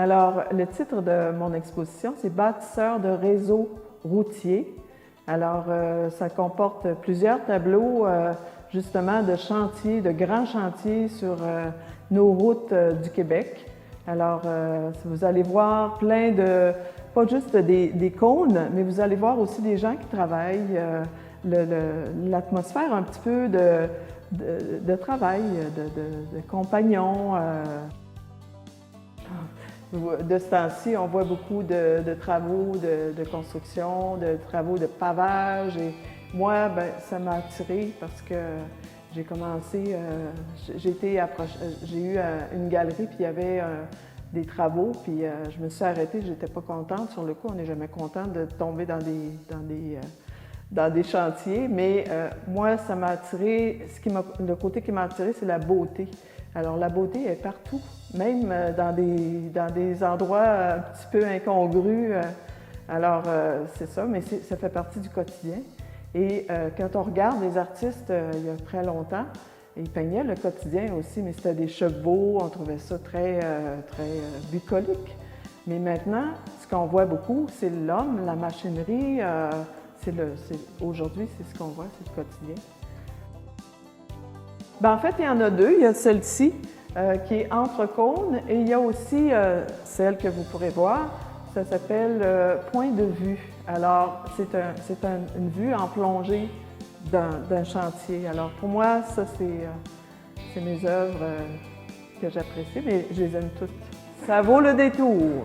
Alors, le titre de mon exposition, c'est « Bâtisseurs de réseaux routiers ». Alors, ça comporte plusieurs tableaux, justement, de chantiers, de grands chantiers sur nos routes du Québec. Alors, vous allez voir plein de, pas juste des cônes, mais vous allez voir aussi des gens qui travaillent, l'atmosphère un petit peu de travail, de compagnons. De ce temps-ci, on voit beaucoup de travaux de construction, de travaux de pavage. Et moi, ça m'a attirée parce que j'ai commencé, j'ai eu une galerie, puis il y avait des travaux, puis je me suis arrêtée, j'étais pas contente. Sur le coup, on n'est jamais content de tomber dans des chantiers, mais moi, ça m'a attiré, le côté qui m'a attiré, c'est la beauté. Alors, la beauté est partout, même dans des endroits un petit peu incongrus. Alors, c'est ça, mais ça fait partie du quotidien. Et quand on regarde les artistes, il y a très longtemps, ils peignaient le quotidien aussi, mais c'était des chevaux, on trouvait ça très bucolique. Mais maintenant, ce qu'on voit beaucoup, c'est l'homme, la machinerie. Aujourd'hui, c'est ce qu'on voit, c'est le quotidien. En fait, il y en a deux. Il y a celle-ci qui est entre cônes et il y a aussi celle que vous pourrez voir. Ça s'appelle point de vue. Alors, c'est une vue en plongée d'un chantier. Alors, pour moi, ça, c'est mes œuvres que j'apprécie, mais je les aime toutes. Ça vaut le détour!